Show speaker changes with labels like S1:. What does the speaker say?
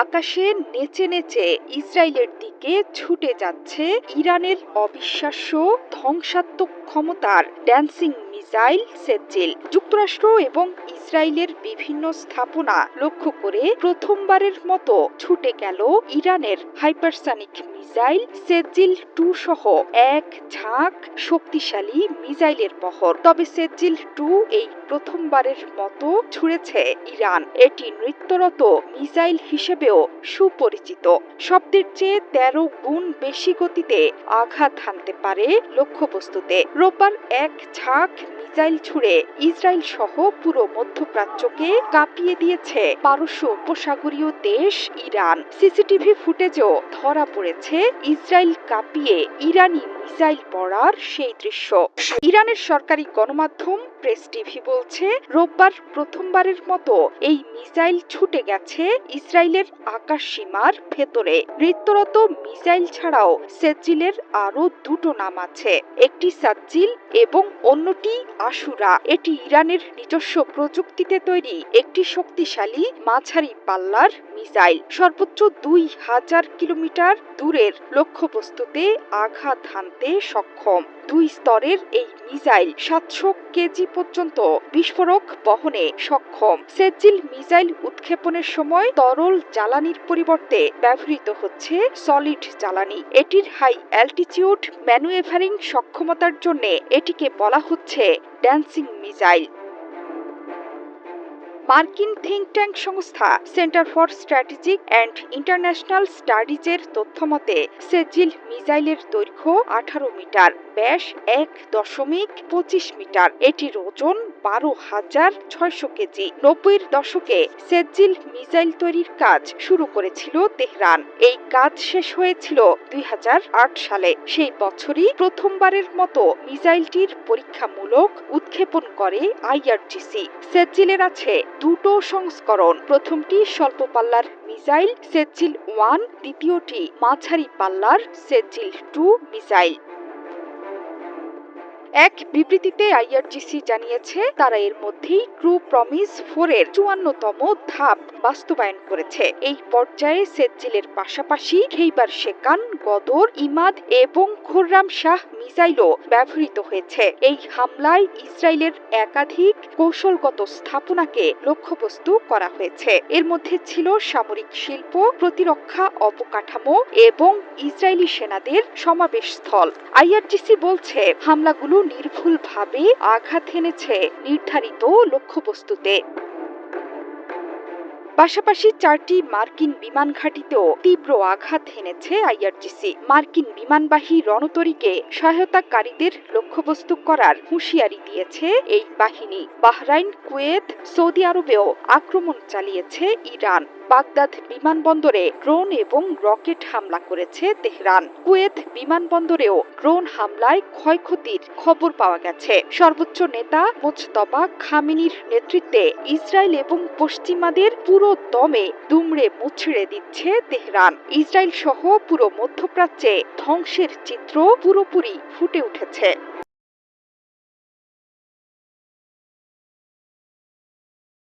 S1: আকাশে নেচে নেচে ইসরায়েলের দিকে ছুটে যাচ্ছে ইরানের অবিশ্বাস্য ধ্বংসাত্মক ক্ষমতার ড্যান্সিং মিসাইল সেজ্জিল। যুক্তরাষ্ট্র এবং ইসরায়েলের বিভিন্ন স্থাপনা লক্ষ্য করে প্রথমবারের মতো ছুটে গেল ইরানের হাইপারসনিক মিসাইল সেজ্জিল-2 সহ এক ঝাঁক শক্তিশালী মিসাইলের বহর। তবে সেজ্জিল-2 এই প্রথমবারের মতো ছুড়েছে ইরান। এটি নৃত্যরত মিসাইল হিসেবেও সুপরিচিত। শব্দের চেয়ে 13 গুণ বেশি গতিতে আঘাত হানতে পারে লক্ষ্যবস্তুতে। রোববার এক ঝাঁক মিসাইল ছুড়ে ইসরায়েল সহ পুরো মধ্যপ্রাচ্যকে কাঁপিয়ে দিয়েছে পারস্য উপসাগরীয় দেশ ইরান। সিসিটিভি ফুটেজেও ধরা পড়েছে ইসরায়েল কাঁপিয়ে ইরানি মিসাইল পড়ার সেই দৃশ্য। ইরানের সরকারি গণমাধ্যম প্রেস টিভি বলছে, রোববার প্রথমবারের মতো এই মিসাইল ছুটে গেছে ইসরায়েলের আকাশ সীমার ভেতরে। নৃত্যরত মিসাইল ছাড়াও সেজ্জিলের আরও দুটো নাম আছে, একটি সাজ্জিল এবং অন্যটি আশুরা। এটি ইরানের নিজস্ব প্রযুক্তিতে তৈরি একটি শক্তিশালী মাঝারি পাল্লার মিসাইল। সর্বোচ্চ 2000 কিলোমিটার দূরের লক্ষ্যবস্তুতে আঘাত হানতে সক্ষম। 2 স্তরের এই মিসাইল 700 কেজি পর্যন্ত বিস্ফোরক বহনে সক্ষম। সেজ্জিল মিসাইল উৎক্ষেপণের সময় তরল জ্বালানির পরিবর্তে ব্যবহৃত হচ্ছে সলিড জ্বালানি। এটির হাই অ্যালটিটিউড ম্যানুএভারিং সক্ষমতার জন্য এটিকে বলা হচ্ছে ড্যান্সিং মিসাইল। মার্কিন থিঙ্ক ট্যাঙ্ক সংস্থা center for strategic and international স্টাডিজের তথ্যমতে সেজ্জিল মিসাইলের দৈর্ঘ্য 18 মিটার, ব্যাস 1.25 মিটার। এটির ওজন 12,600 কেজি। 90-এর দশকে সেজ্জিল মিসাইল তৈরির কাজ শুরু করেছিল তেহরান। এই কাজ শেষ হয়েছিল 2008 সালে। সেই বছরই প্রথমবারের মতো মিসাইলটির পরীক্ষামূলক উৎক্ষেপণ করে আইআরজিসি। সেজ্জিলের আছে দুটো সংস্করণ। প্রথমটি স্বল্প পাল্লার মিসাইল সেজ্জিল-1, দ্বিতীয়টি মাঝারি পাল্লার সেজ্জিল-2 মিসাইল। এক বিবৃতিতে আইআরজিসি জানিয়েছে, তারা এর মধ্যেই ক্রু প্রমিস 4 এর 54তম ধাপ বাস্তবায়ন করেছে। এই পর্যায়ে সেজ্জিলের পাশাপাশি খেইবার শেকান, গদর, ইমাদ এবং খুররাম শাহ মিসাইলও ব্যবহৃত হয়েছে। এই হামলায় ইসরায়েলের একাধিক কৌশলগত স্থাপনাকে লক্ষ্যবস্তু করা হয়েছে। এর মধ্যে ছিল সামরিক শিল্প, প্রতিরক্ষা অবকাঠামো এবং ইসরায়েলি সেনাদের সমাবেশস্থল। আইআরজিসি বলছে, হামলাগুলো নির্ভুলভাবে আঘাত হেনেছে নির্ধারিত লক্ষ্যবস্তুতে। পাশাপাশি 4টি মার্কিন বিমান ঘাঁটিতেও তীব্র আঘাত হেনেছে আইআরজিসি। মার্কিন বিমানবাহী রণতরীকে সহায়তাকারীদের লক্ষ্যবস্তু করার হুঁশিয়ারি দিয়েছে এই বাহিনী। বাহরাইন, কুয়েত, সৌদি আরবেও আক্রমণ চালিয়েছে ইরান। বাগদাদ বিমানবন্দরে ড্রোন এবং রকেট হামলা করেছে তেহরান। কুয়েত বিমানবন্দরেও ড্রোন হামলায় ক্ষয়ক্ষতির খবর পাওয়া গেছে। সর্বোচ্চ নেতা মোজতবা খামেনির নেতৃত্বে ইসরায়েল এবং পশ্চিমাদের পুরো দমে দুমড়ে মুচড়ে দিচ্ছে তেহরান। ইসরায়েল সহ পুরো মধ্যপ্রাচ্যে ধ্বংসের চিত্র পুরোপুরি ফুটে উঠেছে।